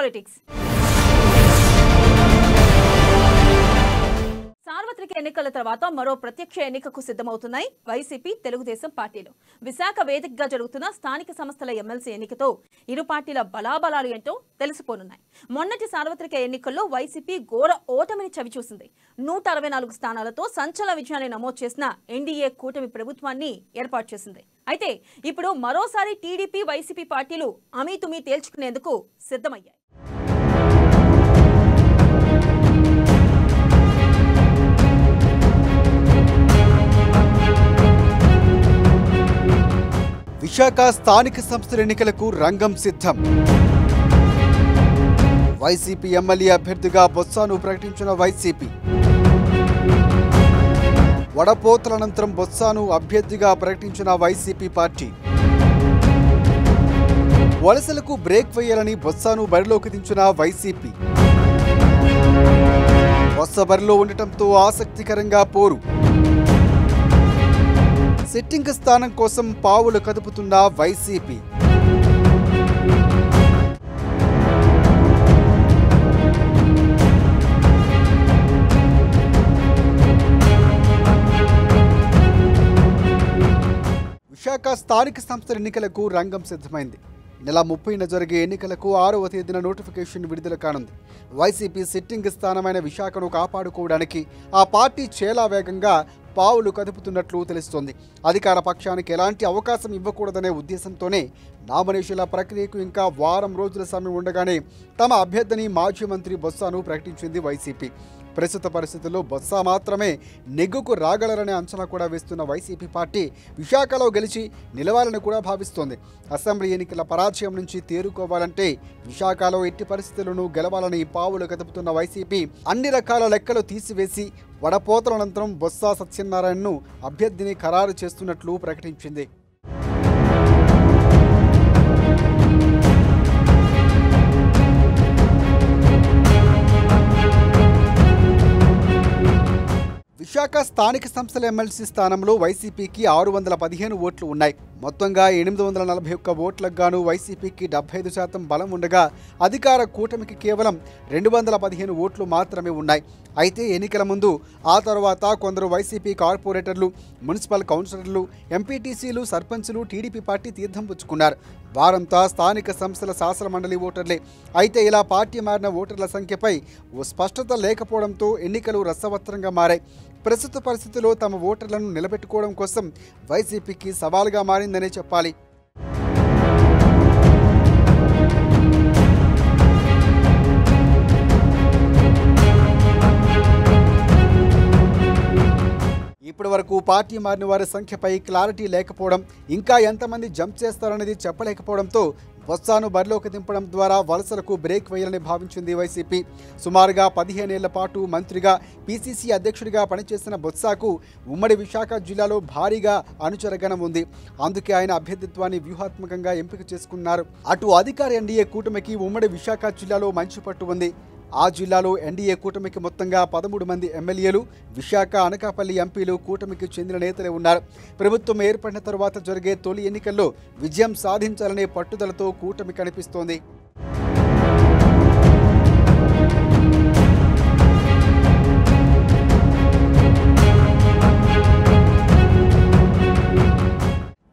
Politics. సార్వత్రిక ఎన్నికల తర్వాత మరో ప్రత్యక్ష ఎన్నికకు సిద్ధమవుతున్నాయి వైసీపీ తెలుగుదేశం పార్టీలు. విశాఖ వేదికగా జరుగుతున్న స్థానిక సంస్థల ఎమ్మెల్సీ ఎన్నికతో ఇరు పార్టీల బలాబలాలు ఏంటో తెలిసిపోనున్నాయి. మొన్నటి సార్వత్రిక ఎన్నికల్లో వైసీపీ ఘోర ఓటమిని చవిచూసింది. 164 స్థానాలతో సంచలన విజయాన్ని నమోదు చేసిన ఎన్డీఏ కూటమి ప్రభుత్వాన్ని ఏర్పాటు చేసింది. అయితే ఇప్పుడు మరోసారి టీడీపీ వైసీపీ పార్టీలు అమీతుమీ తేల్చుకునేందుకు సిద్ధమయ్యాయి. విశాఖ స్థానిక సంస్థల ఎన్నికలకు రంగం సిద్ధం. వైసీపీ ఎమ్మెల్యే అభ్యర్థిగా బొత్సాను ప్రకటించిన వైసీపీ. వడపోతల అనంతరం బొత్సాను అభ్యర్థిగా ప్రకటించిన వైసీపీ పార్టీ. వలసలకు బ్రేక్ వేయాలని బొత్సాను బరిలోకి దించిన వైసీపీ. బొత్స బరిలో ఉండటంతో ఆసక్తికరంగా పోరు. సిట్టింగ్ స్థానం కోసం పావులు కదుపుతున్న వైసీపీ. విశాఖ స్థానిక సంస్థల ఎన్నికలకు రంగం సిద్ధమైంది. నెల 30న జరిగే ఎన్నికలకు 6వ తేదీన నోటిఫికేషన్ విడుదల కానుంది. వైసీపీ సిట్టింగ్ స్థానమైన విశాఖను కాపాడుకోవడానికి ఆ పార్టీ చాలా వేగంగా పావులు కదుపుతున్నట్లు తెలుస్తోంది. అధికార పక్షానికి ఎలాంటి అవకాశం ఇవ్వకూడదనే ఉద్దేశంతోనే నామినేషన్ల ప్రక్రియకు ఇంకా వారం రోజుల సమయం ఉండగానే తమ అభ్యర్థిని మాజీ మంత్రి బొత్సాను ప్రకటించింది వైసీపీ. ప్రస్తుత పరిస్థితుల్లో బొత్స మాత్రమే నెగ్గుకు రాగలరనే అంచనా కూడా వేస్తున్న వైసీపీ పార్టీ విశాఖలో గెలిచి నిలవాలని కూడా భావిస్తోంది. అసెంబ్లీ ఎన్నికల పరాజయం నుంచి తేరుకోవాలంటే విశాఖలో ఎట్టి పరిస్థితులను గెలవాలని పావులు కదుపుతున్న వైసీపీ అన్ని రకాల లెక్కలు తీసివేసి వడపోతల అనంతరం బొత్స సత్యనారాయణను అభ్యర్థిని ఖరారు చేస్తున్నట్లు ప్రకటించింది. విశాఖ స్థానిక సంస్థల ఎమ్మెల్సీ స్థానంలో వైసీపీకి 615 ఓట్లు ఉన్నాయి. మొత్తంగా 841 ఓట్లకు గాను వైసీపీకి 75% బలం ఉండగా అధికార కూటమికి కేవలం 215 ఓట్లు మాత్రమే ఉన్నాయి. అయితే ఎన్నికల ముందు ఆ తర్వాత కొందరు వైసీపీ కార్పొరేటర్లు, మున్సిపల్ కౌన్సిలర్లు, ఎంపీటీసీలు, సర్పంచులు టీడీపీ పార్టీ తీర్థం పుచ్చుకున్నారు. వారంతా స్థానిక సంస్థల శాసన మండలి ఓటర్లే. అయితే ఇలా పార్టీ మారిన ఓటర్ల సంఖ్యపై ఓ స్పష్టత లేకపోవడంతో ఎన్నికలు రసవత్రంగా మారాయి. ప్రస్తుత పరిస్థితిలో తమ ఓటర్లను నిలబెట్టుకోవడం కోసం వైసీపీకి సవాలుగా మారిందనే చెప్పాలి. ఇప్పటి వరకు పార్టీ మారిన వారి సంఖ్యపై క్లారిటీ లేకపోవడం, ఇంకా ఎంతమంది జంప్ చేస్తారనేది చెప్పలేకపోవడంతో బొత్సాను బరిలోకి దింపడం ద్వారా వలసలకు బ్రేక్ వేయాలని భావించింది వైసీపీ. సుమారుగా 15 ఏళ్ల పాటు మంత్రిగా, పీసీసీ అధ్యక్షుడిగా పనిచేసిన బొత్సాకు ఉమ్మడి విశాఖ జిల్లాలో భారీగా అనుచరగణం ఉంది. అందుకే ఆయన అభ్యర్థిత్వాన్ని వ్యూహాత్మకంగా ఎంపిక చేసుకున్నారు. అటు అధికార ఎన్డీఏ కూటమికి ఉమ్మడి విశాఖ జిల్లాలో మంచి పట్టు ఉంది. ఆ జిల్లాలో ఎన్డీఏ కూటమికి మొత్తంగా 13 మంది ఎమ్మెల్యేలు, విశాఖ, అనకాపల్లి ఎంపీలు కూటమికి చెందిన నేతలే ఉన్నారు. ప్రభుత్వం ఏర్పడిన తరువాత జరిగే తొలి ఎన్నికల్లో విజయం సాధించాలనే పట్టుదలతో కూటమి కనిపిస్తోంది.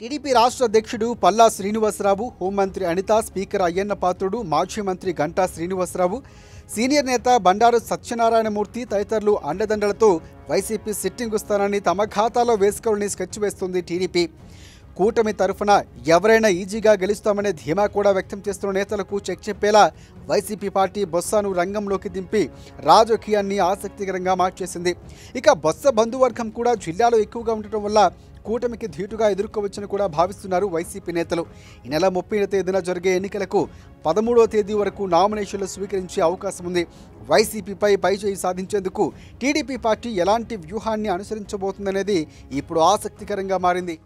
టీడీపీ రాష్ట్ర అధ్యక్షుడు పల్లా శ్రీనివాసరావు, హోంమంత్రి అనిత, స్పీకర్ అయ్యన్న పాత్రుడు, మాజీ మంత్రి గంటా శ్రీనివాసరావు, సీనియర్ నేత బండారు సత్యనారాయణమూర్తి తదితరులు అండదండలతో వైసీపీ సిట్టింగ్ స్థానాన్ని తమ ఖాతాలో వేసుకోవాలని స్కెచ్ వేస్తుంది టీడీపీ. కూటమి తరఫున ఎవరైనా ఈజీగా గెలుస్తామనే ధీమా కూడా వ్యక్తం చేస్తున్న నేతలకు చెక్ చెప్పేలా వైసీపీ పార్టీ బొత్సాను రంగంలోకి దింపి రాజకీయాన్ని ఆసక్తికరంగా మార్చేసింది. ఇక బొత్స బంధువర్గం కూడా జిల్లాలో ఎక్కువగా ఉండటం వల్ల కూటమికి ధీటుగా ఎదుర్కోవచ్చని కూడా భావిస్తున్నారు వైసీపీ నేతలు. ఈ నెల 30వ తేదీన జరిగే ఎన్నికలకు 13వ తేదీ వరకు నామినేషన్లు స్వీకరించే అవకాశం ఉంది. వైసీపీపై పైచేయి సాధించేందుకు టీడీపీ పార్టీ ఎలాంటి వ్యూహాన్ని అనుసరించబోతుందనేది ఇప్పుడు ఆసక్తికరంగా మారింది.